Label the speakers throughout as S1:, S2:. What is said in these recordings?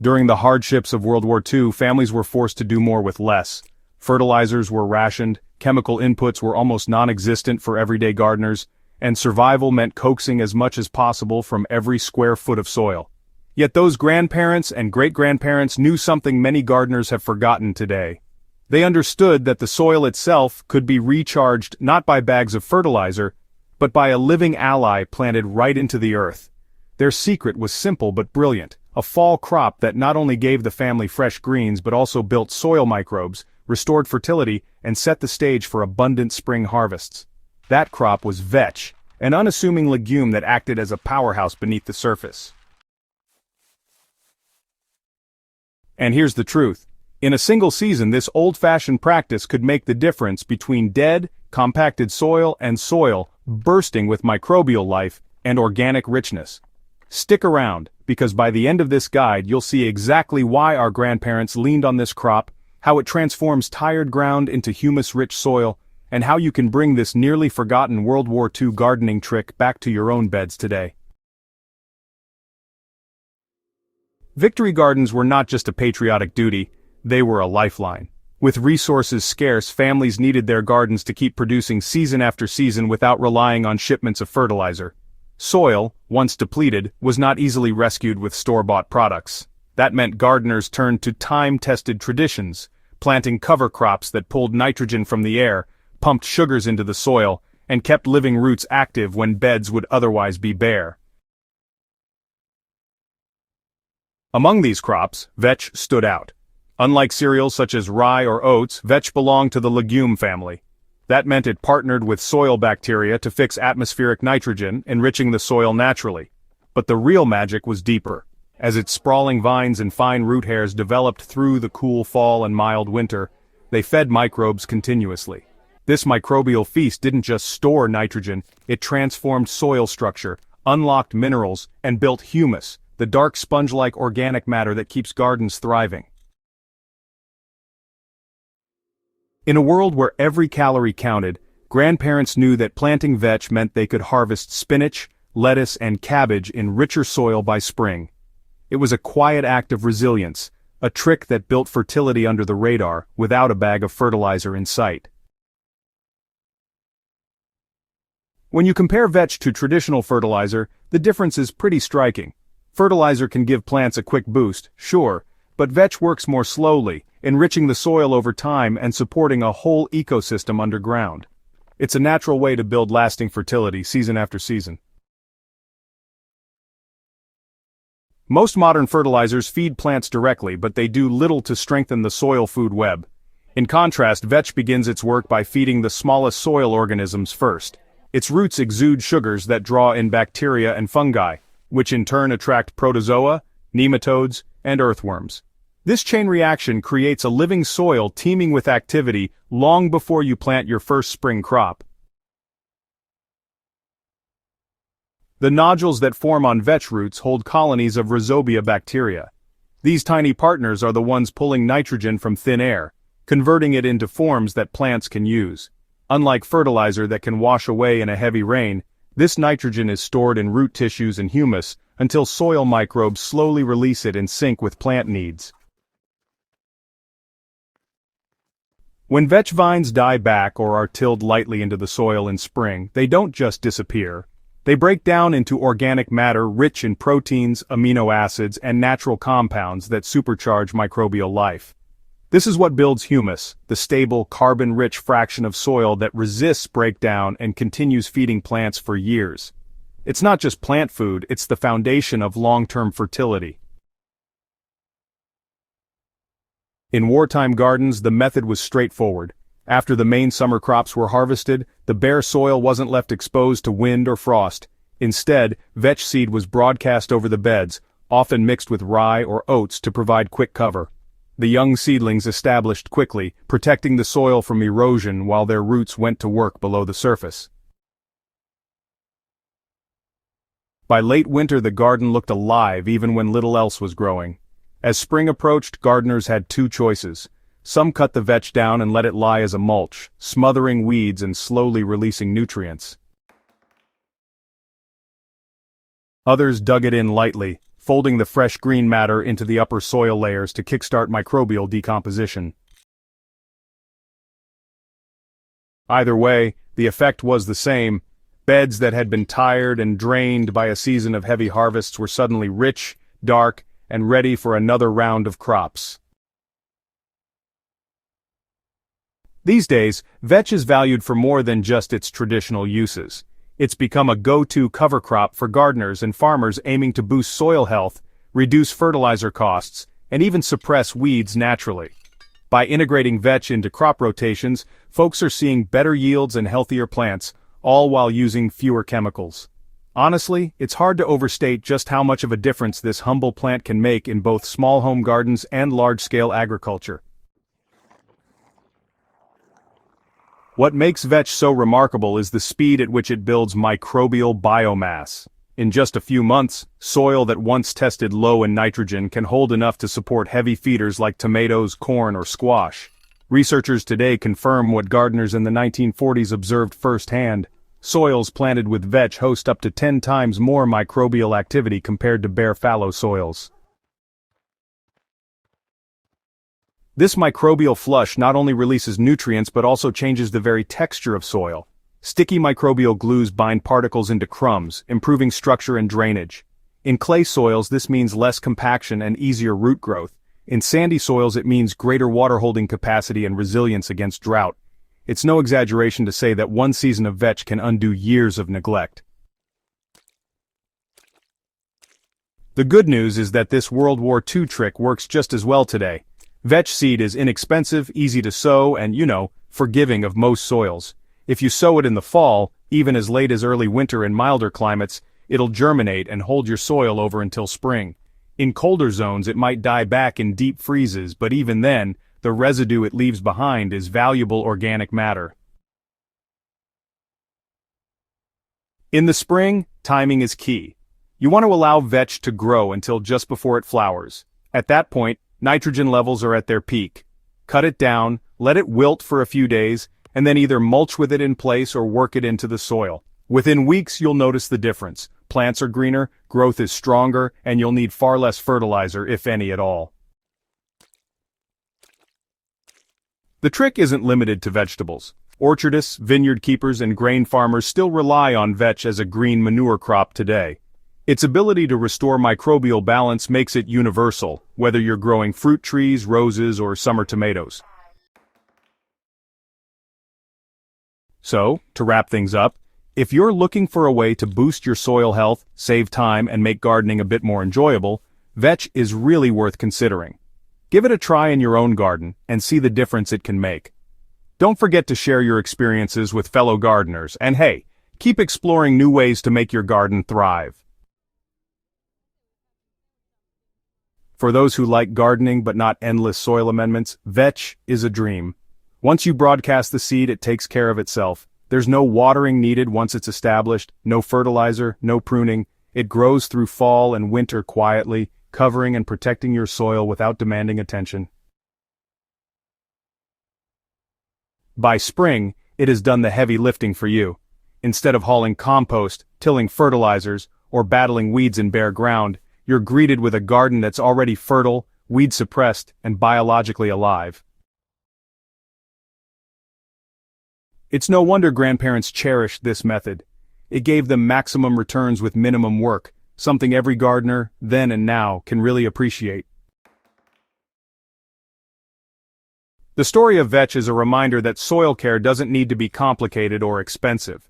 S1: During the hardships of World War II, families were forced to do more with less. Fertilizers were rationed, chemical inputs were almost non-existent for everyday gardeners, and survival meant coaxing as much as possible from every square foot of soil. Yet those grandparents and great-grandparents knew something many gardeners have forgotten today. They understood that the soil itself could be recharged not by bags of fertilizer, but by a living ally planted right into the earth. Their secret was simple but brilliant, a fall crop that not only gave the family fresh greens but also built soil microbes, restored fertility, and set the stage for abundant spring harvests. That crop was vetch, an unassuming legume that acted as a powerhouse beneath the surface. And here's the truth. In a single season, this old-fashioned practice could make the difference between dead, compacted soil and soil bursting with microbial life and organic richness. Stick around, because by the end of this guide you'll see exactly why our grandparents leaned on this crop, how it transforms tired ground into humus-rich soil, and how you can bring this nearly forgotten World War II gardening trick back to your own beds today. Victory gardens were not just a patriotic duty, they were a lifeline. With resources scarce, families needed their gardens to keep producing season after season without relying on shipments of fertilizer. Soil, once depleted, was not easily rescued with store-bought products. That meant gardeners turned to time-tested traditions, planting cover crops that pulled nitrogen from the air, pumped sugars into the soil, and kept living roots active when beds would otherwise be bare. Among these crops, vetch stood out. Unlike cereals such as rye or oats, vetch belonged to the legume family. That meant it partnered with soil bacteria to fix atmospheric nitrogen, enriching the soil naturally. But the real magic was deeper. As its sprawling vines and fine root hairs developed through the cool fall and mild winter, they fed microbes continuously. This microbial feast didn't just store nitrogen, it transformed soil structure, unlocked minerals, and built humus, the dark sponge-like organic matter that keeps gardens thriving. In a world where every calorie counted, grandparents knew that planting vetch meant they could harvest spinach, lettuce, and cabbage in richer soil by spring. It was a quiet act of resilience, a trick that built fertility under the radar without a bag of fertilizer in sight. When you compare vetch to traditional fertilizer, the difference is pretty striking. Fertilizer can give plants a quick boost, sure, but vetch works more slowly, enriching the soil over time and supporting a whole ecosystem underground. It's a natural way to build lasting fertility season after season. Most modern fertilizers feed plants directly, but they do little to strengthen the soil food web. In contrast, vetch begins its work by feeding the smallest soil organisms first. Its roots exude sugars that draw in bacteria and fungi, which in turn attract protozoa, nematodes, and earthworms. This chain reaction creates a living soil teeming with activity long before you plant your first spring crop. The nodules that form on vetch roots hold colonies of rhizobia bacteria. These tiny partners are the ones pulling nitrogen from thin air, converting it into forms that plants can use. Unlike fertilizer that can wash away in a heavy rain, this nitrogen is stored in root tissues and humus until soil microbes slowly release it in sync with plant needs. When vetch vines die back or are tilled lightly into the soil in spring, they don't just disappear. They break down into organic matter rich in proteins, amino acids, and natural compounds that supercharge microbial life. This is what builds humus, the stable, carbon-rich fraction of soil that resists breakdown and continues feeding plants for years. It's not just plant food, it's the foundation of long-term fertility. In wartime gardens, the method was straightforward. After the main summer crops were harvested, the bare soil wasn't left exposed to wind or frost. Instead, vetch seed was broadcast over the beds, often mixed with rye or oats to provide quick cover. The young seedlings established quickly, protecting the soil from erosion while their roots went to work below the surface. By late winter, the garden looked alive even when little else was growing. As spring approached, gardeners had two choices. Some cut the vetch down and let it lie as a mulch, smothering weeds and slowly releasing nutrients. Others dug it in lightly, folding the fresh green matter into the upper soil layers to kickstart microbial decomposition. Either way, the effect was the same. Beds that had been tired and drained by a season of heavy harvests were suddenly rich, dark, and ready for another round of crops. These days, vetch is valued for more than just its traditional uses. It's become a go-to cover crop for gardeners and farmers aiming to boost soil health, reduce fertilizer costs, and even suppress weeds naturally. By integrating vetch into crop rotations, folks are seeing better yields and healthier plants, all while using fewer chemicals. Honestly, it's hard to overstate just how much of a difference this humble plant can make in both small home gardens and large-scale agriculture. What makes vetch so remarkable is the speed at which it builds microbial biomass. In just a few months, soil that once tested low in nitrogen can hold enough to support heavy feeders like tomatoes, corn, or squash. Researchers today confirm what gardeners in the 1940s observed firsthand. Soils planted with vetch host up to 10 times more microbial activity compared to bare fallow soils. This microbial flush not only releases nutrients but also changes the very texture of soil. Sticky microbial glues bind particles into crumbs, improving structure and drainage. In clay soils, this means less compaction and easier root growth. In sandy soils, it means greater water-holding capacity and resilience against drought. It's no exaggeration to say that one season of vetch can undo years of neglect. The good news is that this World War II trick works just as well today. Vetch seed is inexpensive, easy to sow, and, forgiving of most soils. If you sow it in the fall, even as late as early winter in milder climates, it'll germinate and hold your soil over until spring. In colder zones, it might die back in deep freezes, but even then, the residue it leaves behind is valuable organic matter. In the spring, timing is key. You want to allow vetch to grow until just before it flowers. At that point, nitrogen levels are at their peak. Cut it down, let it wilt for a few days, and then either mulch with it in place or work it into the soil. Within weeks, you'll notice the difference. Plants are greener, growth is stronger, and you'll need far less fertilizer, if any at all. The trick isn't limited to vegetables. Orchardists, vineyard keepers, and grain farmers still rely on vetch as a green manure crop today. Its ability to restore microbial balance makes it universal, whether you're growing fruit trees, roses, or summer tomatoes. So, to wrap things up, if you're looking for a way to boost your soil health, save time, and make gardening a bit more enjoyable, vetch is really worth considering. Give it a try in your own garden and see the difference it can make. Don't forget to share your experiences with fellow gardeners, and hey, keep exploring new ways to make your garden thrive. For those who like gardening but not endless soil amendments, vetch is a dream. Once you broadcast the seed, it takes care of itself. There's no watering needed once it's established, no fertilizer, no pruning. It grows through fall and winter quietly, covering and protecting your soil without demanding attention. By spring, it has done the heavy lifting for you. Instead of hauling compost, tilling fertilizers, or battling weeds in bare ground, you're greeted with a garden that's already fertile, weed-suppressed, and biologically alive. It's no wonder grandparents cherished this method. It gave them maximum returns with minimum work, something every gardener, then and now, can really appreciate. The story of vetch is a reminder that soil care doesn't need to be complicated or expensive.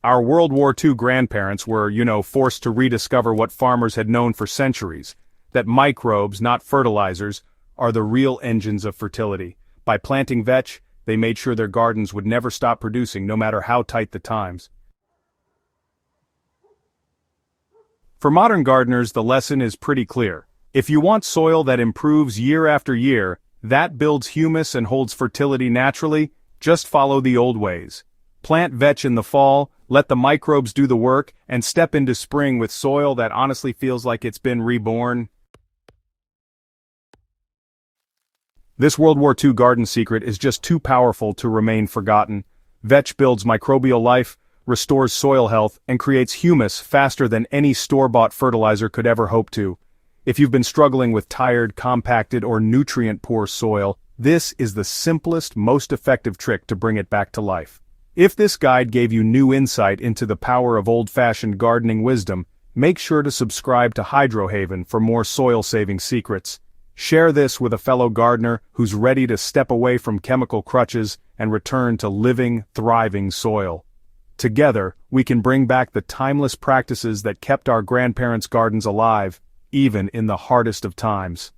S1: Our World War II grandparents were, forced to rediscover what farmers had known for centuries, that microbes, not fertilizers, are the real engines of fertility. By planting vetch, they made sure their gardens would never stop producing, no matter how tight the times. For modern gardeners, the lesson is pretty clear. If you want soil that improves year after year, that builds humus and holds fertility naturally, just follow the old ways. Plant vetch in the fall, let the microbes do the work, and step into spring with soil that honestly feels like it's been reborn. This World War II garden secret is just too powerful to remain forgotten. Vetch builds microbial life, restores soil health, and creates humus faster than any store-bought fertilizer could ever hope to. If you've been struggling with tired, compacted, or nutrient-poor soil, this is the simplest, most effective trick to bring it back to life. If this guide gave you new insight into the power of old-fashioned gardening wisdom, make sure to subscribe to Hydrohaven for more soil-saving secrets. Share this with a fellow gardener who's ready to step away from chemical crutches and return to living, thriving soil. Together, we can bring back the timeless practices that kept our grandparents' gardens alive, even in the hardest of times.